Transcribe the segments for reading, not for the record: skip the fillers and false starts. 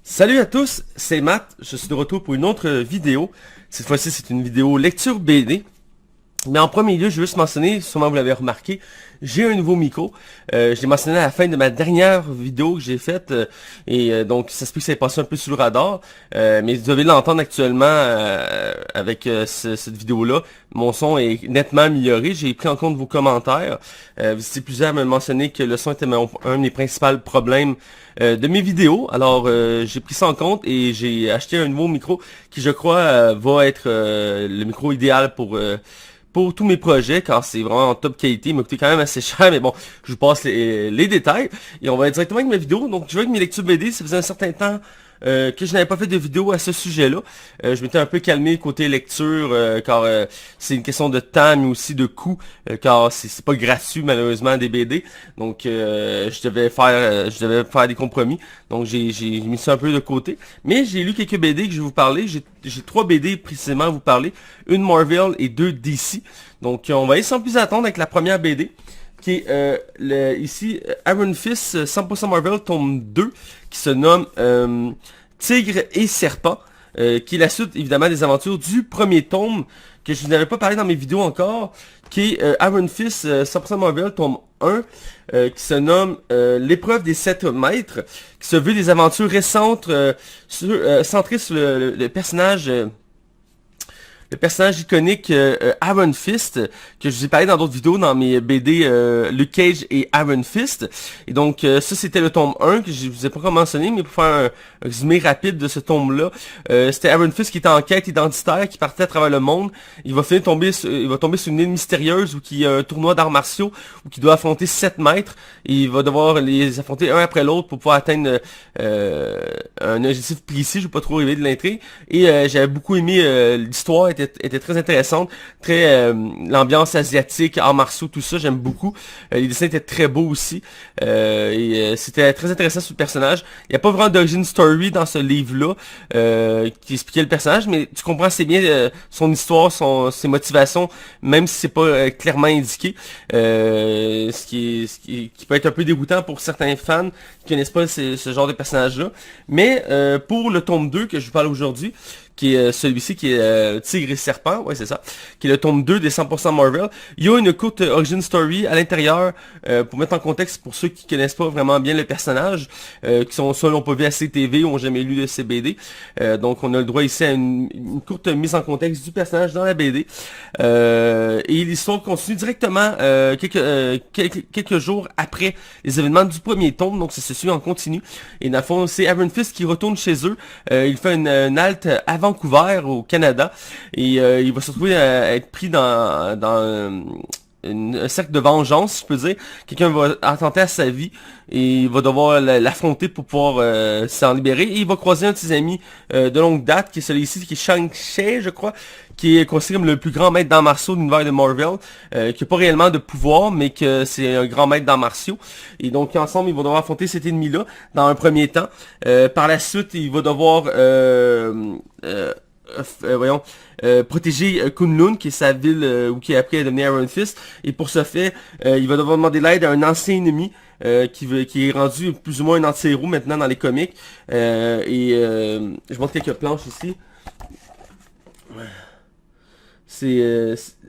Salut à tous, c'est Matt, je suis de retour pour une autre vidéo. Cette fois-ci, c'est une vidéo lecture BD. Mais en premier lieu, je veux juste mentionner, sûrement vous l'avez remarqué, j'ai un nouveau micro. Je l'ai mentionné à la fin de ma dernière vidéo que j'ai faite. Donc, ça se peut que ça ait passé un peu sous le radar. Mais vous devez l'entendre actuellement avec cette vidéo-là. Mon son est nettement amélioré. J'ai pris en compte vos commentaires. Vous étiez plusieurs à me mentionner que le son était un des principaux problèmes de mes vidéos. Alors, j'ai pris ça en compte et j'ai acheté un nouveau micro qui, je crois, va être le micro idéal pour tous mes projets, car c'est vraiment en top qualité. Il m'a coûté quand même assez cher, mais bon, je vous passe les détails. Et on va directement avec mes vidéos. Donc, je vais avec mes lectures BD. Ça faisait un certain temps que je n'avais pas fait de vidéo à ce sujet-là. Je m'étais un peu calmé côté lecture, car c'est une question de temps, mais aussi de coût, car c'est pas gratuit, malheureusement, des BD. Donc, je devais faire des compromis. Donc, j'ai mis ça un peu de côté. Mais j'ai lu quelques BD que je vais vous parler. J'ai 3 BD précisément à vous parler. Une Marvel et 2 DC. Donc, on va aller sans plus attendre avec la première BD. Qui est ici Iron Fist 100% Marvel tome 2, qui se nomme Tigre et Serpent, qui est la suite évidemment des aventures du premier tome, que je n'avais pas parlé dans mes vidéos encore, qui est Iron Fist 100% Marvel tome 1, qui se nomme L'épreuve des 7 maîtres, qui se veut des aventures récentes centrées sur le personnage... le personnage iconique Iron Fist, que je vous ai parlé dans d'autres vidéos dans mes BD Luke Cage et Iron Fist. Et donc ça c'était le tome 1 que je vous ai pas encore mentionné, mais pour faire un résumé rapide de ce tome-là, c'était Iron Fist qui était en quête identitaire, qui partait à travers le monde. Il va tomber sur une île mystérieuse où il y a un tournoi d'arts martiaux, où il doit affronter 7 maîtres, et il va devoir les affronter un après l'autre pour pouvoir atteindre un objectif précis. Je vais pas trop révéler de l'intrigue. Et j'avais beaucoup aimé l'histoire, était très intéressante, très l'ambiance asiatique, arts martiaux, tout ça, j'aime beaucoup. Les dessins étaient très beaux aussi, c'était très intéressant sur le personnage. Il n'y a pas vraiment d'origin story dans ce livre-là qui expliquait le personnage, mais tu comprends assez bien son histoire, ses motivations, même si c'est pas clairement indiqué, ce qui peut être un peu dégoûtant pour certains fans qui connaissent pas ce genre de personnage-là. Mais pour le tome 2 que je vous parle aujourd'hui, qui est celui-ci, qui est Tigre et Serpent, ouais c'est ça, qui est le tome 2 des 100% Marvel. Il y a une courte origin story à l'intérieur, pour mettre en contexte pour ceux qui connaissent pas vraiment bien le personnage, qui sont soit n'ont pas vu assez TV ou ont jamais lu de ces BD. Donc on a le droit ici à une courte mise en contexte du personnage dans la BD. Et l'histoire continue directement quelques jours après les événements du premier tome, donc ça se suit en continu. Et dans le fond, c'est Iron Fist qui retourne chez eux. Il fait une halte à Vancouver, au Canada, et il va se retrouver à être pris dans un cercle de vengeance, si je peux dire. Quelqu'un va attenter à sa vie et il va devoir l'affronter pour pouvoir s'en libérer. Et il va croiser un de ses amis de longue date, qui est celui-ci, qui est Shang-Chi, je crois, qui est considéré comme le plus grand maître d'arts martiaux de l'univers de Marvel, qui n'a pas réellement de pouvoir, mais que c'est un grand maître d'arts martiaux. Et donc ensemble, ils vont devoir affronter cet ennemi-là dans un premier temps. Par la suite, il va devoir protéger Kunlun, qui est sa ville où qui est appris à devenir Iron Fist. Et pour ce fait, il va devoir demander l'aide à un ancien ennemi qui est rendu plus ou moins un anti-héros maintenant dans les comics. Je montre quelques planches ici.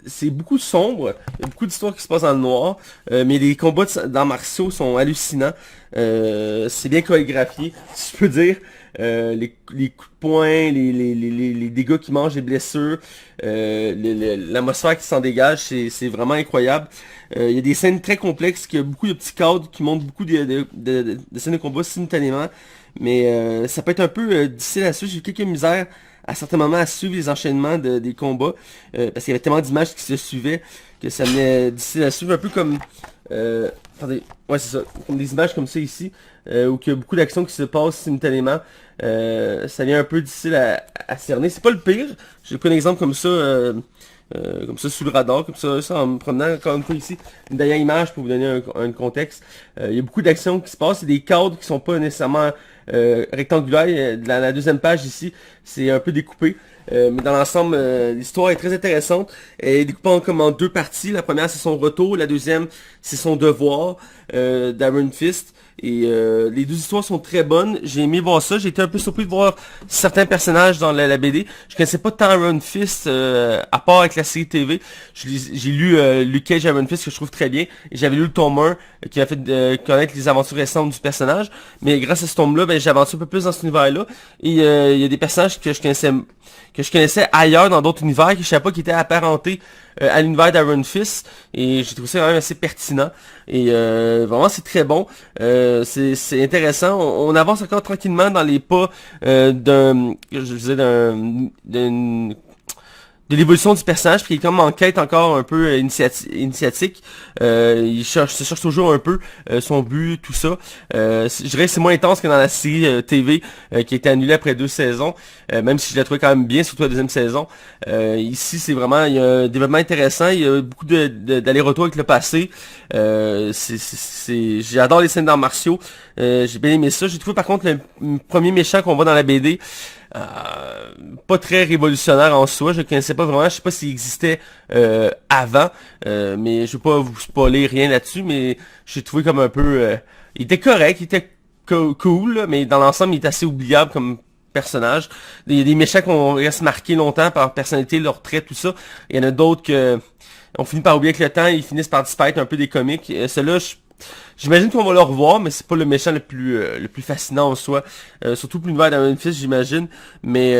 C'est beaucoup sombre, il y a beaucoup d'histoires qui se passent dans le noir, mais les combats dans martiaux sont hallucinants. C'est bien chorégraphié, si je peux dire. Les coups de poing, les dégâts qui mangent, les blessures, l'atmosphère qui s'en dégage, c'est vraiment incroyable. Il y a des scènes très complexes, il y a beaucoup de petits cadres qui montrent beaucoup de scènes de combat simultanément, mais ça peut être un peu difficile à suivre. J'ai eu quelques misères à certains moments à suivre les enchaînements des combats, parce qu'il y avait tellement d'images qui se suivaient que ça venait difficile à suivre, un peu comme attendez, ouais c'est ça, comme des images comme ça ici, où il y a beaucoup d'actions qui se passent simultanément. Ça devient un peu difficile à cerner. C'est pas le pire, j'ai pris un exemple comme ça sous le radar, comme ça en me promenant encore une fois ici, une dernière image pour vous donner un contexte. Il y a beaucoup d'actions qui se passent, c'est des cadres qui sont pas nécessairement rectangulaire. La deuxième page ici, c'est un peu découpé. Mais dans l'ensemble, l'histoire est très intéressante. Elle est découpée comme en deux parties. La première, c'est son retour. La deuxième, c'est son devoir d'Iron Fist. Et les deux histoires sont très bonnes. J'ai aimé voir ça. J'ai été un peu surpris de voir certains personnages dans la BD. Je connaissais pas tant Iron Fist, à part avec la série TV. J'ai lu Luke Cage Iron Fist que je trouve très bien. Et j'avais lu le tome 1 qui m'a fait connaître les aventures récentes du personnage. Mais grâce à ce tome-là, ben, j'avance un peu plus dans cet univers-là. Et il y a des personnages que je connaissais ailleurs dans d'autres univers, que je savais pas qu'ils étaient apparentés à l'univers d'Iron Fist, et j'ai trouvé ça quand même assez pertinent, et vraiment c'est très bon, c'est intéressant, on avance encore tranquillement dans les pas de l'évolution du personnage, puis il est comme en quête encore un peu initiatique. Se cherche toujours un peu son but, tout ça. Je dirais que c'est moins intense que dans la série TV qui a été annulée après 2 saisons, même si je l'ai trouvé quand même bien, surtout la deuxième saison. Ici, c'est vraiment, il y a un développement intéressant, il y a beaucoup d'aller-retour avec le passé. J'adore les scènes d'arts martiaux. J'ai bien aimé ça. J'ai trouvé par contre le premier méchant qu'on voit dans la BD, pas très révolutionnaire en soi, je connaissais pas vraiment, je sais pas s'il existait avant, mais je vais pas vous spoiler rien là-dessus, mais j'ai trouvé comme un peu, il était correct, il était cool, là, mais dans l'ensemble il est assez oubliable comme personnage. Il y a des méchants qu'on reste marqués longtemps par leur personnalité, leur trait, tout ça. Il y en a d'autres que on finit par oublier avec le temps, ils finissent par disparaître un peu des comics. Ceux-là, j'imagine qu'on va le revoir, mais c'est pas le méchant le plus fascinant en soi. Surtout pour l'univers d'Iron Fist, j'imagine. Mais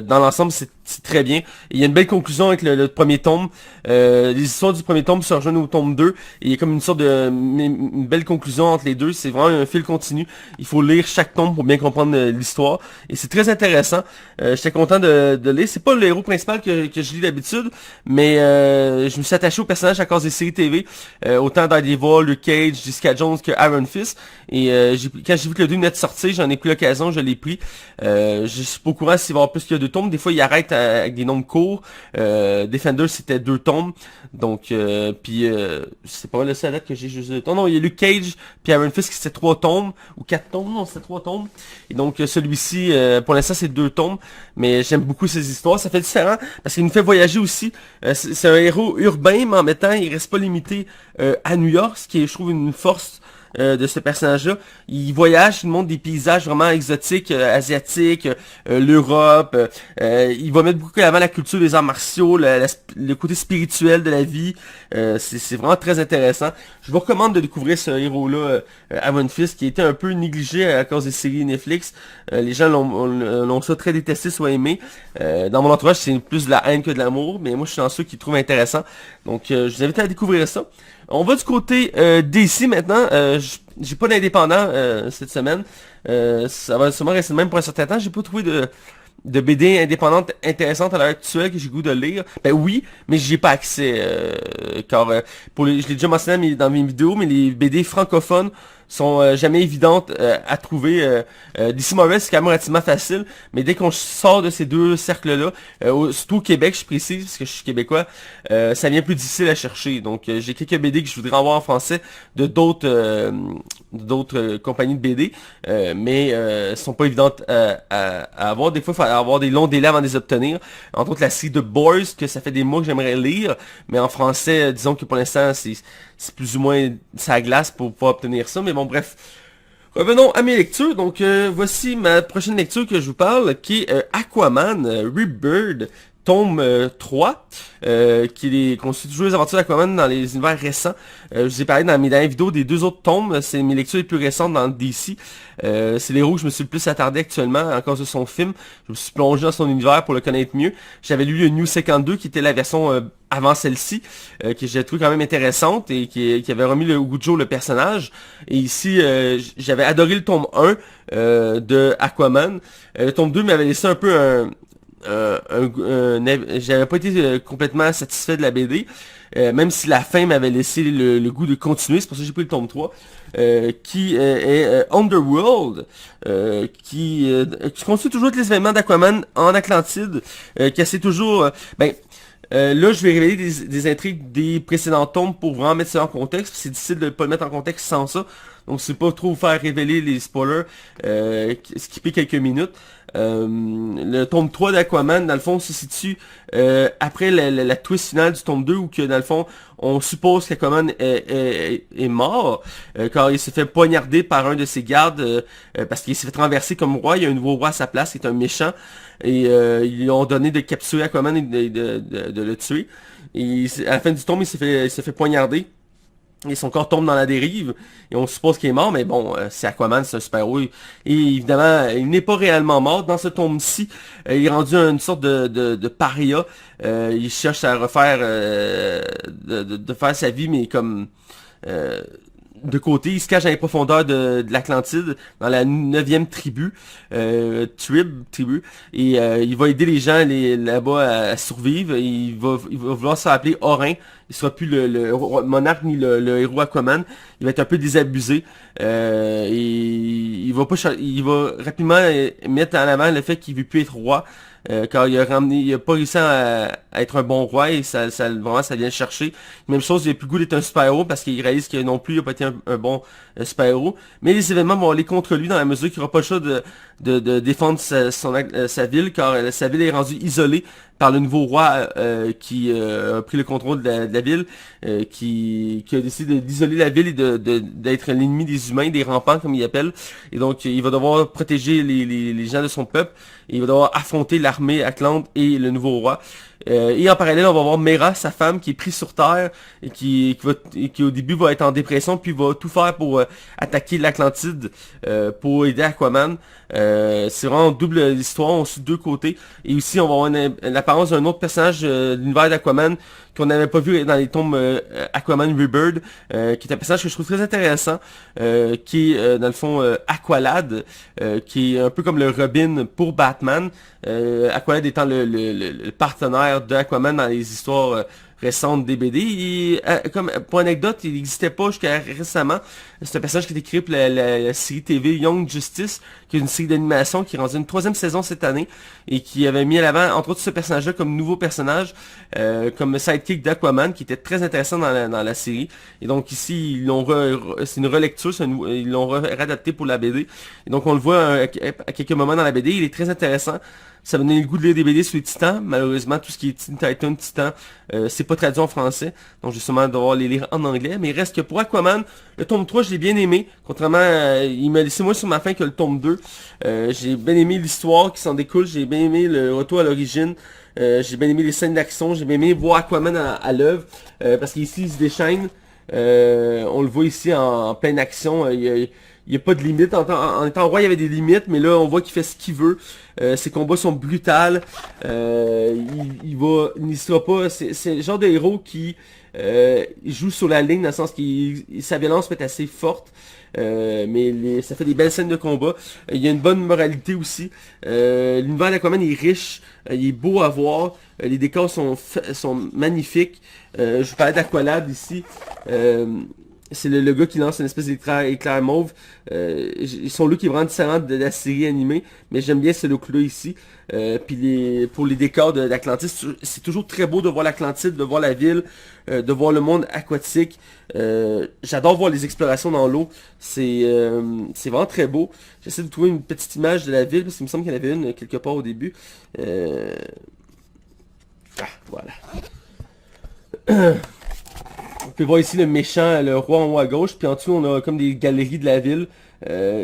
dans l'ensemble, c'est très bien. Et il y a une belle conclusion avec le premier tome. Les histoires du premier tome se rejoignent au tome 2. Et il y a comme une sorte de une belle conclusion entre les deux. C'est vraiment un fil continu. Il faut lire chaque tome pour bien comprendre l'histoire. Et c'est très intéressant. J'étais content de lire. C'est pas le héros principal que je lis d'habitude, mais je me suis attaché au personnage à cause des séries TV. Autant Daredevil, Luke Cage, Jessica Jones que Iron Fist. Et quand j'ai vu que le 2 venait de sortir, j'en ai pris l'occasion, je l'ai pris. Je suis pas au courant s'il va y avoir plus que 2 tomes. Des fois, il arrête avec des nombres courts. Defender, c'était 2 tomes. Donc, puis c'est pas mal le seul date que j'ai juste 2 tomes. Non, il y a Luke Cage, puis Iron Fist qui c'était 3 tomes, ou 4 tomes, non, c'était 3 tomes. Et donc, celui-ci, pour l'instant, c'est 2 tomes. Mais j'aime beaucoup ces histoires. Ça fait différent, parce qu'il nous fait voyager aussi. C'est un héros urbain, mais en même temps, il reste pas limité à New York, ce qui est, je trouve, une force de ce personnage-là. Il voyage, il montre des paysages vraiment exotiques, asiatiques, l'Europe. Il va mettre beaucoup avant la culture des arts martiaux, le côté spirituel de la vie. C'est vraiment très intéressant. Je vous recommande de découvrir ce héros-là, Iron Fist, qui a été un peu négligé à cause des séries Netflix. Les gens l'ont ça très détesté, soit aimé. Dans mon entourage, c'est plus de la haine que de l'amour, mais moi, je suis dans ceux qui le trouvent intéressant. Donc, je vous invite à découvrir ça. On va du côté DC maintenant. J'ai pas d'indépendant cette semaine. Ça va sûrement rester le même pour un certain temps. J'ai pas trouvé de BD indépendante intéressante à l'heure actuelle que j'ai goût de lire. Ben oui, mais j'y ai pas accès. Car je l'ai déjà mentionné dans mes vidéos, mais les BD francophones sont jamais évidentes à trouver. DC Marvel, c'est quand même relativement facile, mais dès qu'on sort de ces deux cercles-là, surtout au Québec, je précise, parce que je suis québécois, ça devient plus difficile à chercher. Donc j'ai quelques BD que je voudrais avoir en français de d'autres compagnies de BD, mais sont pas évidentes à avoir. Des fois, il faut avoir des longs délais avant de les obtenir. Entre autres, la série de Boys, que ça fait des mois que j'aimerais lire, mais en français, disons que pour l'instant, c'est plus ou moins ça glace pour pouvoir obtenir ça. Mais bon, bref. Revenons à mes lectures. Donc, voici ma prochaine lecture que je vous parle, qui est Aquaman Rebirth, tome 3, qui constitue toujours les aventures d'Aquaman dans les univers récents. Je vous ai parlé dans mes dernières vidéos des 2 autres tomes, c'est mes lectures les plus récentes dans DC. C'est l'héros que je me suis le plus attardé actuellement à cause de son film. Je me suis plongé dans son univers pour le connaître mieux. J'avais lu le New 52 qui était la version avant celle-ci, que j'ai trouvé quand même intéressante et qui avait remis le goût de jour le personnage. Et ici, j'avais adoré le tome 1 de Aquaman. Le tome 2 m'avait laissé un peu j'avais pas été complètement satisfait de la BD, même si la fin m'avait laissé le goût de continuer. C'est pour ça que j'ai pris le tome 3, qui est Underworld, qui continue toujours les événements d'Aquaman en Atlantide, qui essaie toujours Là, je vais révéler des intrigues des précédents tomes pour vraiment mettre ça en contexte. C'est difficile de ne pas le mettre en contexte sans ça. Donc, c'est pas trop vous faire révéler les spoilers. Skipper quelques minutes. Le tome 3 d'Aquaman, dans le fond, se situe après la twist finale du tome 2 où que, dans le fond, on suppose qu'Aquaman est mort car il s'est fait poignarder par un de ses gardes parce qu'il s'est fait renverser comme roi. Il y a un nouveau roi à sa place qui est un méchant et ils lui ont donné de capturer Aquaman et de le tuer. Et à la fin du tome, il s'est fait poignarder. Et son corps tombe dans la dérive, et on suppose qu'il est mort, mais bon, c'est Aquaman, c'est un super-héros, et évidemment, il n'est pas réellement mort. Dans ce tome-ci, il est rendu une sorte de paria. Il cherche à refaire, de faire sa vie, mais comme de côté. Il se cache dans les profondeurs de l'Atlantide, dans la 9e tribu, tribu, et il va aider les gens là-bas à survivre. Il va vouloir se rappeler Orin. Il sera plus le monarque ni le héros Aquaman. Il va être un peu désabusé. Et il va rapidement mettre en avant le fait qu'il veut plus être roi. Car il a pas réussi à être un bon roi et vraiment ça vient le chercher. Même chose, il a plus le goût d'être un super-héros parce qu'il réalise que non plus il a pas été un bon super-héros. Mais les événements vont aller contre lui dans la mesure qu'il n'aura pas le choix de défendre sa ville, car sa ville est rendue isolée par le nouveau roi qui a pris le contrôle de la ville, qui a décidé d'isoler la ville et d'être l'ennemi des humains, des rampants comme il appelle. Et donc il va devoir protéger les gens de son peuple. Et il va devoir affronter l'armée Atlante et le nouveau roi. Et en parallèle, on va voir Mera, sa femme, qui est prise sur Terre et qui au début va être en dépression, puis va tout faire pour attaquer l'Atlantide pour aider Aquaman. C'est vraiment double histoire, on suit deux côtés. Et aussi, on va avoir l'apparence d'un autre personnage de l'univers d'Aquaman qu'on n'avait pas vu dans les tomes Aquaman Rebirth, qui est un personnage que je trouve très intéressant, qui est dans le fond Aqualad, qui est un peu comme le Robin pour Batman. Aqualad étant le partenaire de Aquaman dans les histoires récentes des BD. Et, comme pour anecdote, il n'existait pas jusqu'à récemment. C'est un personnage qui a été créé pour la série TV Young Justice, qui est une série d'animation qui est rendue une 3e saison cette année et qui avait mis à l'avant entre autres ce personnage-là comme nouveau personnage, comme sidekick d'Aquaman, qui était très intéressant dans la série. Et donc ici, c'est une relecture, ils l'ont réadapté pour la BD. Et donc on le voit à quelques moments dans la BD, il est très intéressant. Ça m'a donné le goût de lire des BD sur les Titans. Malheureusement, tout ce qui est Teen Titan, Titan, c'est pas traduit en français. Donc, j'ai sûrement devoir les lire en anglais. Mais il reste que pour Aquaman, le tome 3, je l'ai bien aimé. Contrairement il m'a laissé moins sur ma fin que le tome 2. J'ai bien aimé l'histoire qui s'en découle. J'ai bien aimé le retour à l'origine. J'ai bien aimé les scènes d'action. J'ai bien aimé voir Aquaman à l'œuvre. Parce qu'ici, il se déchaîne. On le voit ici en pleine action. Il n'y a pas de limite. En étant roi, il y avait des limites, mais là, on voit qu'il fait ce qu'il veut. Ses combats sont brutals. Il n'hésitera pas. C'est le genre de héros qui joue sur la ligne, dans le sens que sa violence peut être assez forte. Mais ça fait des belles scènes de combat. Il y a une bonne moralité aussi. L'univers d'Aquaman est riche. Il est beau à voir. Les décors sont magnifiques. Je vous parlais d'Aqualad ici. C'est le gars qui lance une espèce d'éclair mauve. Son look est vraiment différent de la série animée, mais j'aime bien ce look-là ici. Puis pour les décors d'Atlantis, c'est toujours très beau de voir l'Atlantide, de voir la ville, de voir le monde aquatique. J'adore voir les explorations dans l'eau. C'est vraiment très beau. J'essaie de trouver une petite image de la ville, parce qu'il me semble qu'il y en avait une quelque part au début. Voilà. On peut voir ici le méchant, le roi en haut à gauche, puis en dessous on a comme des galeries de la ville.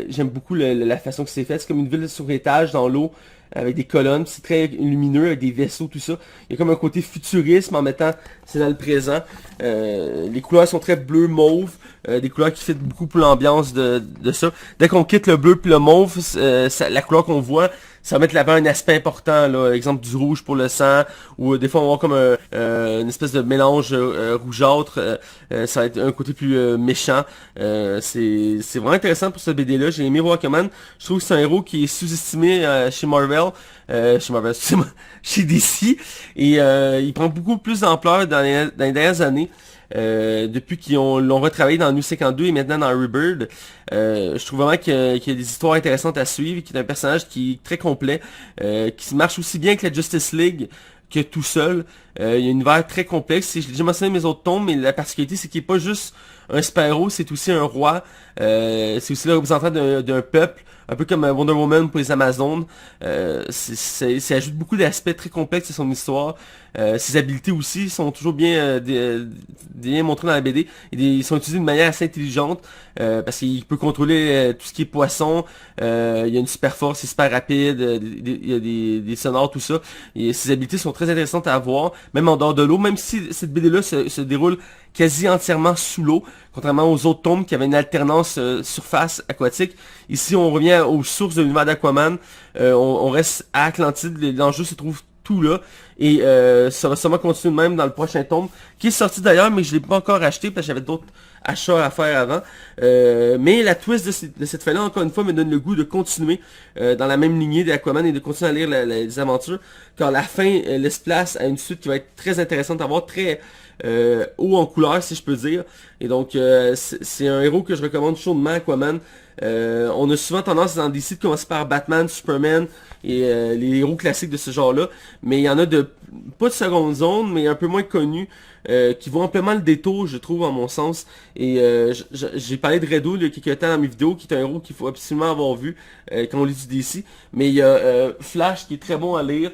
J'aime beaucoup la façon que c'est fait. C'est comme une ville sur étage dans l'eau, avec des colonnes. C'est très lumineux, avec des vaisseaux, tout ça. Il y a comme un côté futurisme en mettant, c'est dans le présent. Les couleurs sont très bleu, mauve. Des couleurs qui fit beaucoup pour l'ambiance de ça. Dès qu'on quitte le bleu puis le mauve, la couleur qu'on voit, ça va mettre là-bas un aspect important, là, exemple du rouge pour le sang, ou des fois on va voir comme une espèce de mélange rougeâtre, ça va être un côté plus méchant. C'est vraiment intéressant pour ce BD-là. J'ai aimé voir Aquaman. Je trouve que c'est un héros qui est sous-estimé chez Marvel, excusez-moi, chez DC, et il prend beaucoup plus d'ampleur dans les dernières années. Depuis qu'ils l'ont retravaillé dans New 52 et maintenant dans Rebirth. Je trouve vraiment qu'il y a des histoires intéressantes à suivre, qu'il est un personnage qui est très complet, qui marche aussi bien que la Justice League que tout seul. Il y a un univers très complexe. J'ai déjà mentionné mes autres tomes, mais la particularité, c'est qu'il n'est pas juste un super-héros, c'est aussi un roi. C'est aussi le représentant d'un peuple, un peu comme Wonder Woman pour les Amazones. Ça ajoute beaucoup d'aspects très complexes à son histoire. Ses habiletés aussi sont toujours bien montrées dans la BD. Ils sont utilisés de manière assez intelligente parce qu'il peut contrôler tout ce qui est poisson. Il y a une super force, il est super rapide, il y a des sonores, tout ça. Et ses habiletés sont très intéressantes à voir, même en dehors de l'eau, même si cette BD-là se déroule quasi entièrement sous l'eau, contrairement aux autres tomes qui avaient une alternance surface aquatique. Ici, on revient aux sources de l'univers d'Aquaman. On reste à Atlantide, l'enjeu se trouve tout là. Et ça va sûrement continuer de même dans le prochain tome, qui est sorti d'ailleurs, mais je ne l'ai pas encore acheté parce que j'avais d'autres achats à faire avant. Mais la twist de cette fin-là, encore une fois, me donne le goût de continuer dans la même lignée d'Aquaman et de continuer à lire les aventures, car la fin laisse place à une suite qui va être très intéressante à voir, très haut en couleur, si je peux dire. Et donc, c'est un héros que je recommande chaudement, Aquaman. On a souvent tendance dans DC de commencer par Batman, Superman et les héros classiques de ce genre-là, mais il y en a pas de seconde zone, mais un peu moins connus, qui vont amplement le détour, je trouve, en mon sens. Et j'ai parlé de Red Hood il y a quelques temps dans mes vidéos, qui est un héros qu'il faut absolument avoir vu quand on lit du DC. Mais il y a Flash qui est très bon à lire.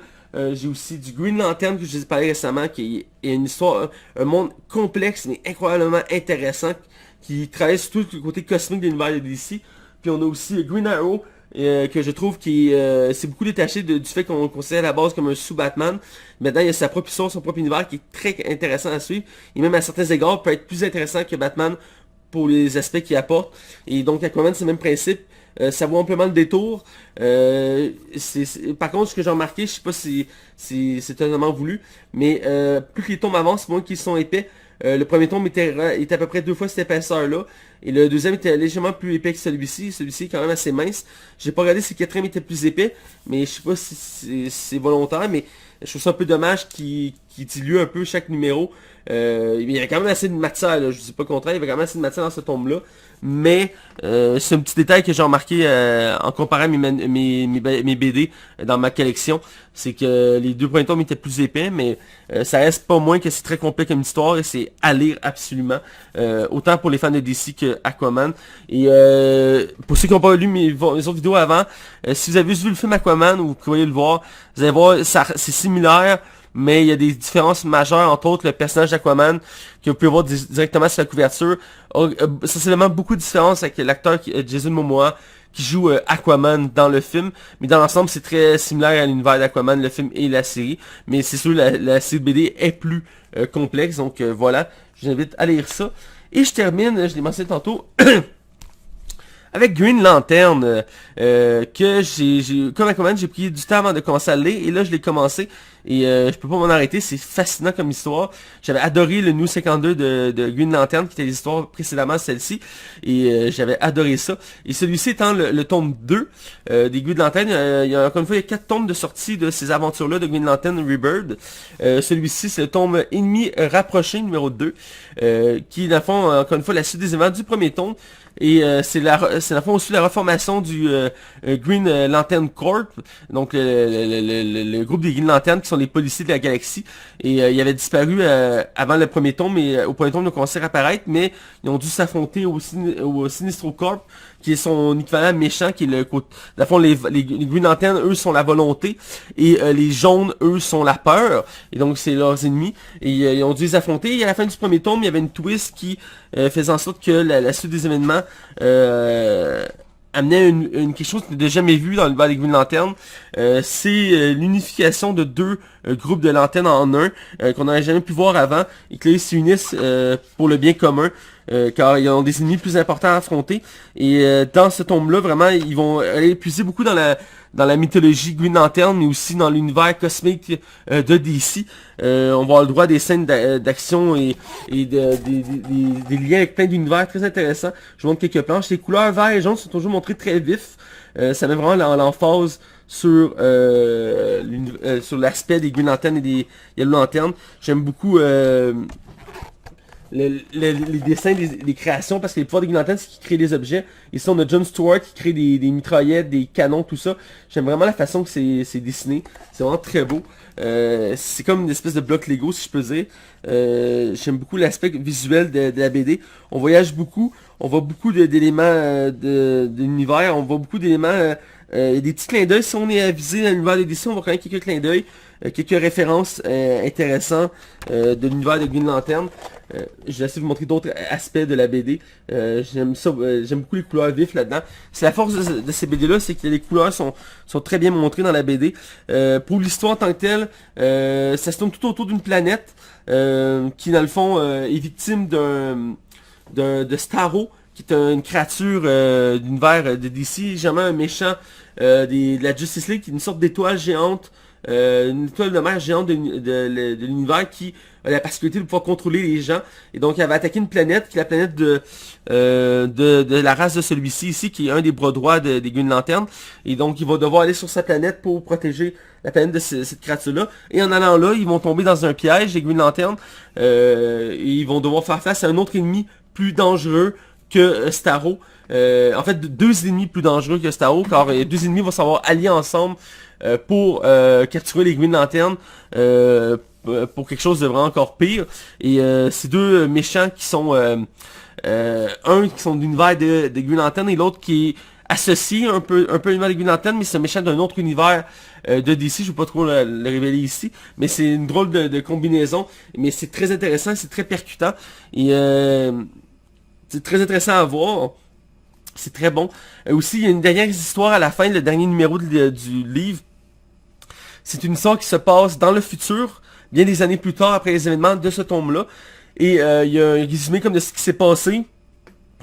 J'ai aussi du Green Lantern que je vous ai parlé récemment, qui est une histoire, un monde complexe mais incroyablement intéressant, qui travaille sur tout le côté cosmique de l'univers de DC. Puis on a aussi Green Arrow, que je trouve qui s'est beaucoup détaché du fait qu'on le considère à la base comme un sous-Batman. Maintenant, il y a sa propre histoire, son propre univers qui est très intéressant à suivre. Et même à certains égards, peut être plus intéressant que Batman pour les aspects qu'il apporte. Et donc Aquaman, c'est le même principe. Ça vaut amplement le détour. Par contre, ce que j'ai remarqué, je sais pas si c'est totalement voulu, mais plus que les tomes avancent, moins qu'ils sont épais. Le premier tome était à peu près 2 fois cette épaisseur-là. Et le deuxième était légèrement plus épais que celui-ci. Celui-ci est quand même assez mince. J'ai pas regardé si le quatrième était plus épais, mais je sais pas si c'est volontaire, mais je trouve ça un peu dommage qu'il dilue un peu chaque numéro. Il y avait quand même assez de matière, là, je dis pas le contraire, il y avait quand même assez de matière dans ce tome-là. Mais c'est un petit détail que j'ai remarqué en comparant mes BD dans ma collection. C'est que les 2 premiers tomes étaient plus épais, mais ça reste pas moins que c'est très complet comme histoire et c'est à lire absolument. Autant pour les fans de DC que Aquaman. Et pour ceux qui n'ont pas lu mes autres vidéos avant, si vous avez juste vu le film Aquaman ou que vous voyez le voir, vous allez voir, c'est similaire. Mais il y a des différences majeures, entre autres le personnage d'Aquaman, que vous pouvez voir directement sur la couverture. Sensiblement beaucoup de différences avec l'acteur Jason Momoa, qui joue Aquaman dans le film. Mais dans l'ensemble, c'est très similaire à l'univers d'Aquaman, le film et la série. Mais c'est sûr, la série BD est plus complexe. Donc voilà, je vous invite à lire ça. Et je termine, je l'ai mentionné tantôt... avec Green Lantern, que comme Aquaman, j'ai pris du temps avant de commencer à le lire, et là je l'ai commencé, et je peux pas m'en arrêter, c'est fascinant comme histoire. J'avais adoré le New 52 de Green Lantern, qui était l'histoire précédemment celle-ci, et j'avais adoré ça. Et celui-ci étant le tome 2 des Green Lantern, il y a encore une fois, il y a 4 tomes de sortie de ces aventures-là de Green Lantern Rebirth. Celui-ci, c'est le tome Ennemi rapproché, numéro 2, qui, dans le fond, encore une fois, la suite des événements du premier tome. Et c'est dans le fond aussi la reformation du Green Lantern Corp, donc le groupe des Green Lantern qui sont les policiers de la galaxie. Et ils avaient disparu avant le premier tome, et au premier tome ils ont commencé à apparaître, mais ils ont dû s'affronter au Sinestro Corp, qui est son équivalent méchant, qui est le côté... Dans le fond, les Green Lantern, eux, sont la volonté, et les jaunes, eux, sont la peur, et donc c'est leurs ennemis, et ils ont dû les affronter, et à la fin du premier tome, il y avait une twist qui faisait en sorte que la suite des événements amenait quelque chose de jamais vu dans l'univers des Green Lantern. C'est l'unification de 2 groupes de lanternes en un, qu'on n'aurait jamais pu voir avant, et que là, ils s'unissent pour le bien commun, car ils ont des ennemis plus importants à affronter. Et dans ce tome-là, vraiment, ils vont aller puiser beaucoup dans la mythologie Green Lantern, mais aussi dans l'univers cosmique de DC. On va avoir le droit à des scènes d'action et des liens avec plein d'univers très intéressants. Je vous montre quelques planches. Les couleurs vert et jaune sont toujours montrées très vifs. Ça met vraiment l'emphase sur l'aspect des Green Lantern et des Yellow Lantern. J'aime beaucoup les dessins, les créations, parce que les pouvoirs des Green Lanterns, c'est qu'ils créent des objets. Ici, on a John Stewart qui crée des mitraillettes, des canons, tout ça. J'aime vraiment la façon que c'est dessiné. C'est vraiment très beau. C'est comme une espèce de bloc Lego, si je peux dire. J'aime beaucoup l'aspect visuel de la BD. On voyage beaucoup. On voit beaucoup d'éléments de l'univers. On voit beaucoup d'éléments... des petits clins d'œil. Si on est avisé dans l'univers de DC, on voit quand même quelques clins d'œil. Quelques références intéressantes de l'univers de Green Lantern. Je vais essayer de vous montrer d'autres aspects de la BD. J'aime ça, j'aime beaucoup les couleurs vives là-dedans. C'est la force de ces BD-là, c'est que les couleurs sont très bien montrées dans la BD. Pour l'histoire en tant que telle, ça se tourne tout autour d'une planète qui, dans le fond, est victime de Starro, qui est une créature d'univers de DC, jamais un méchant de la Justice League, qui est une sorte d'étoile géante. Une étoile de mer géante de l'univers qui a la particularité de pouvoir contrôler les gens. Et donc elle va attaquer une planète qui est la planète de la race de celui-ci ici, qui est un des bras droits des Green Lantern. Et donc il va devoir aller sur sa planète pour protéger la planète de cette créature-là. Et en allant là, ils vont tomber dans un piège, les Green Lantern. Et ils vont devoir faire face à un autre ennemi plus dangereux que Starro. En fait, deux ennemis plus dangereux que Starro, car deux ennemis vont savoir allier ensemble pour capturer les Green Lantern pour quelque chose de vraiment encore pire. Et ces deux méchants qui sont un qui sont de l'univers de Green Lantern et l'autre qui est associé un peu à l'univers de Green Lantern, mais c'est un méchant d'un autre univers de DC. Je ne vais pas trop le révéler ici, mais c'est une drôle de combinaison, mais c'est très intéressant, c'est très percutant et c'est très intéressant à voir. C'est très bon. Aussi, il y a une dernière histoire à la fin, le dernier numéro du livre. C'est une histoire qui se passe dans le futur, bien des années plus tard après les événements de ce tome-là. Et il y a un résumé comme de ce qui s'est passé,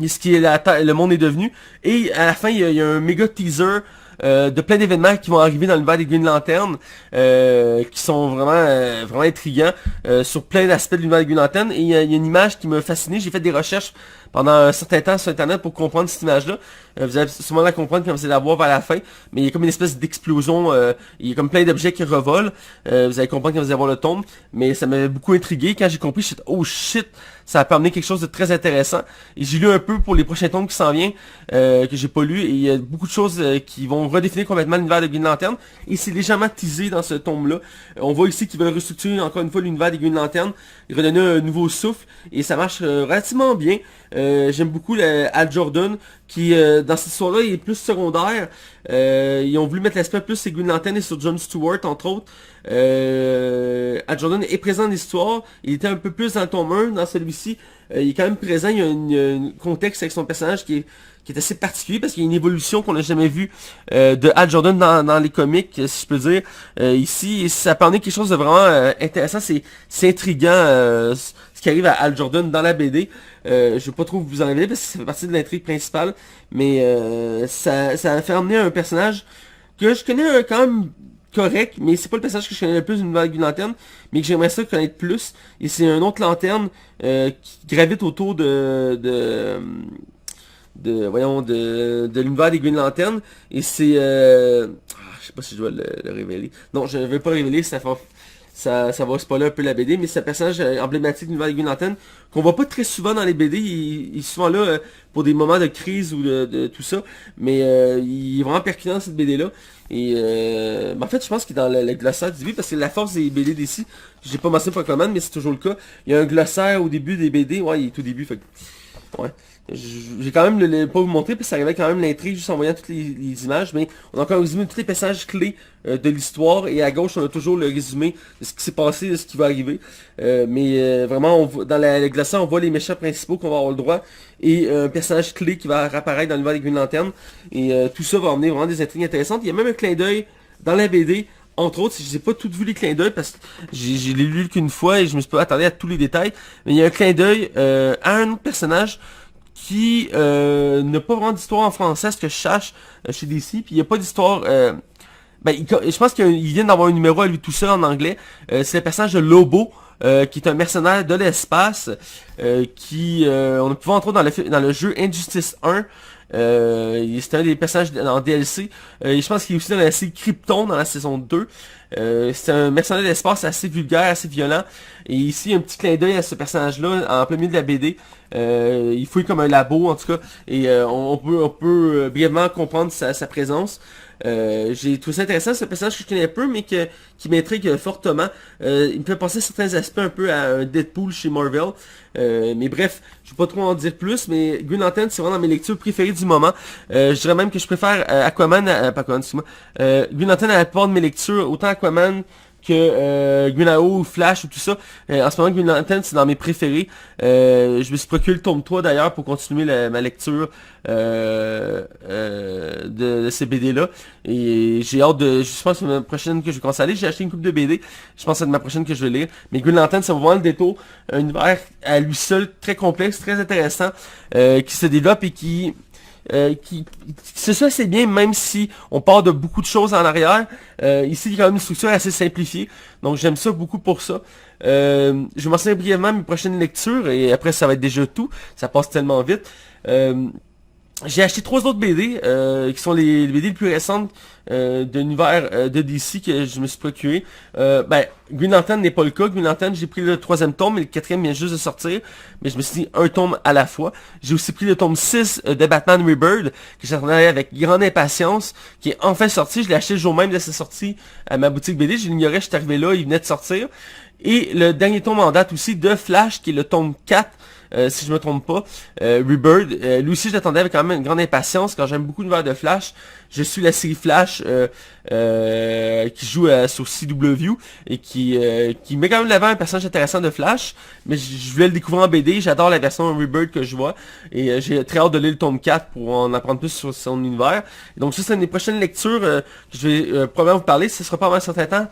et ce qui est le monde est devenu. Et à la fin, il y a un méga teaser de plein d'événements qui vont arriver dans l'univers des Green Lantern, qui sont vraiment intriguants sur plein d'aspects de l'univers des Green Lantern. Et il y a une image qui m'a fasciné. J'ai fait des recherches pendant un certain temps sur internet pour comprendre cette image-là. Vous allez sûrement la comprendre quand vous allez la voir vers la fin. Mais il y a comme une espèce d'explosion. Il y a comme plein d'objets qui revolent. Vous allez comprendre quand vous allez voir le tome. Mais ça m'avait beaucoup intrigué. Quand j'ai compris, je me suis dit, oh shit, ça a pu amener quelque chose de très intéressant. Et j'ai lu un peu pour les prochains tomes qui s'en viennent, que j'ai pas lu. Et il y a beaucoup de choses qui vont redéfinir complètement l'univers de Green Lantern. Et c'est légèrement teasé dans ce tome-là. On voit ici qu'ils veulent restructurer encore une fois l'univers des Green Lantern. Ils redonner un nouveau souffle. Et ça marche relativement bien. J'aime beaucoup Hal Jordan qui dans cette histoire-là il est plus secondaire. Ils ont voulu mettre l'aspect plus sur Green Lantern et sur John Stewart entre autres. Hal Jordan est présent dans l'histoire. Il était un peu plus dans le tome 1, dans celui-ci. Il est quand même présent. Il y a un contexte avec son personnage qui est assez particulier parce qu'il y a une évolution qu'on n'a jamais vue de Hal Jordan dans les comics, si je peux dire. Ici, ça peut amener quelque chose de vraiment intéressant. C'est intriguant ce qui arrive à Hal Jordan dans la BD. Je ne vais pas trop vous en révéler parce que ça fait partie de l'intrigue principale. Mais ça a fait amener un personnage que je connais quand même correct, mais c'est pas le personnage que je connais le plus d'une nouvelle Green Lantern, mais que j'aimerais ça connaître plus. Et c'est un autre lanterne qui gravite autour de l'univers des Green Lantern. Et c'est je sais pas si je dois le révéler. Non, je ne vais pas le révéler, ça va spoiler un peu la BD, mais c'est un personnage emblématique de l'univers des Green Lantern qu'on voit pas très souvent dans les BD. Il est souvent là pour des moments de crise ou de tout ça, mais il est vraiment percutant dans cette BD là. Et en fait je pense qu'il est dans le glossaire du début, parce que la force des BD d'ici, j'ai pas mentionné pour Aquaman, mais c'est toujours le cas. Il y a un glossaire au début des BD, ouais, il est au début, fait que, ouais. J'ai quand même pas vous montrer parce que ça révèle quand même l'intrigue juste en voyant toutes les images, mais on a encore résumé tous les passages clés de l'histoire, et à gauche on a toujours le résumé de ce qui s'est passé, de ce qui va arriver. Vraiment dans le glossaire on voit les méchants principaux qu'on va avoir le droit, et un personnage clé qui va réapparaître dans l'univers des Green Lantern, et tout ça va emmener vraiment des intrigues intéressantes. Il y a même un clin d'œil dans la BD. Entre autres, je n'ai pas tout vu les clins d'œil parce que j'ai lu qu'une fois et je me suis pas attendu à tous les détails, mais il y a un clin d'œil à un autre personnage qui n'a pas vraiment d'histoire en français, ce que je cherche chez DC, puis il n'y a pas d'histoire... je pense qu'il vient d'avoir un numéro à lui tout seul en anglais. C'est le personnage de Lobo, qui est un mercenaire de l'espace, on a pu voir entre autres dans le jeu Injustice 1. C'est un des personnages en DLC. Et je pense qu'il est aussi dans la série Krypton dans la saison 2. C'est un mercenaire de l'espace assez vulgaire, assez violent. Et ici, un petit clin d'œil à ce personnage-là, en plein milieu de la BD. Il fouille comme un labo, en tout cas. Et on peut brièvement comprendre sa présence. J'ai trouvé ça intéressant, ce personnage que je connais un peu, mais qui m'intrigue fortement. Il me fait penser à certains aspects un peu à un Deadpool chez Marvel. Mais bref, je vais pas trop en dire plus, mais Green Lantern, c'est vraiment dans mes lectures préférées du moment. Je dirais même que je préfère Aquaman, pas Aquaman, excuse-moi. Green Lantern à la plupart de mes lectures, autant Aquaman que Green Arrow ou Flash ou tout ça. En ce moment, Green Lantern, c'est dans mes préférés. Je me suis procuré le tome 3 d'ailleurs pour continuer ma lecture de ces BD-là. Et j'ai hâte je pense que c'est ma prochaine que je vais commencer à lire. J'ai acheté une coupe de BD. Je pense que c'est ma prochaine que je vais lire. Mais Green Lantern, ça vaut vraiment le détour. Un univers à lui seul, très complexe, très intéressant, qui se développe et qui c'est ça, c'est bien, même si on part de beaucoup de choses en arrière. Ici, il y a quand même une structure assez simplifiée. Donc j'aime ça beaucoup pour ça. Je vais mentionner brièvement mes prochaines lectures et après ça va être déjà tout. Ça passe tellement vite. J'ai acheté 3 autres BD, qui sont les BD les plus récentes de l'univers de DC que je me suis procuré. Green Lantern n'est pas le cas. Green Lantern, j'ai pris le 3e tome, mais le 4e vient juste de sortir. Mais je me suis dit un tome à la fois. J'ai aussi pris le tome 6 de Batman Rebirth, que j'attendais avec grande impatience, qui est enfin sorti. Je l'ai acheté le jour même de sa sortie à ma boutique BD. Je l'ignorais, je suis arrivé là, il venait de sortir. Et le dernier tome en date aussi de Flash, qui est le tome 4. Si je me trompe pas, Rebirth, lui aussi je l'attendais avec quand même une grande impatience, quand j'aime beaucoup l'univers de Flash. Je suis la série Flash qui joue sur CW et qui met quand même l'avant un personnage intéressant de Flash, mais je voulais le découvrir en BD. J'adore la version Rebirth que je vois et j'ai très hâte de lire le tome 4 pour en apprendre plus sur son univers. Et donc ça, c'est une des prochaines lectures que je vais probablement vous parler. Ce sera pas un certain temps,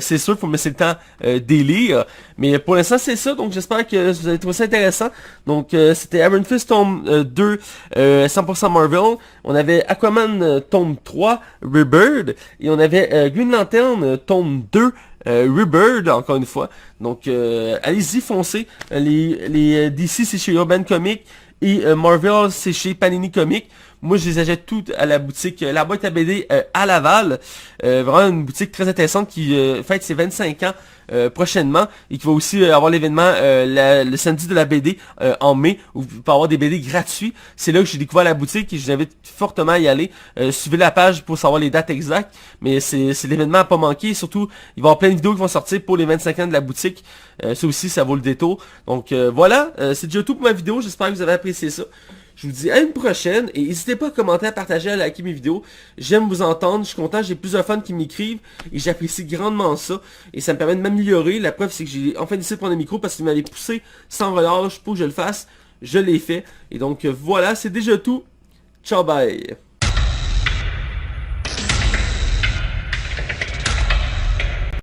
c'est sûr, faut me laisser le temps d'y lire, mais pour l'instant c'est ça. Donc j'espère que vous avez trouvé ça intéressant. Donc c'était Iron Fist tome 2 100% Marvel. On avait Aquaman tome 3 Rebirth et on avait Green Lantern tome 2 Rebirth encore une fois. Donc allez-y, foncez. Les DC c'est chez Urban Comics et Marvel c'est chez Panini Comics. Moi, je les achète toutes à la boutique La Boîte à BD à Laval. Vraiment une boutique très intéressante qui fête ses 25 ans prochainement et qui va aussi avoir l'événement le samedi de la BD en mai où vous pouvez avoir des BD gratuits. C'est là que j'ai découvert la boutique et je vous invite fortement à y aller. Suivez la page pour savoir les dates exactes, mais c'est l'événement à pas manquer. Et surtout, il va y avoir plein de vidéos qui vont sortir pour les 25 ans de la boutique. Ça aussi, ça vaut le détour. Donc voilà, c'est déjà tout pour ma vidéo. J'espère que vous avez apprécié ça. Je vous dis à une prochaine et n'hésitez pas à commenter, à partager, à liker mes vidéos. J'aime vous entendre, je suis content, j'ai plusieurs fans qui m'écrivent et j'apprécie grandement ça. Et ça me permet de m'améliorer. La preuve c'est que j'ai enfin décidé de prendre un micro parce qu'il m'avait poussé sans relâche pour que je le fasse. Je l'ai fait. Et donc voilà, c'est déjà tout. Ciao, bye.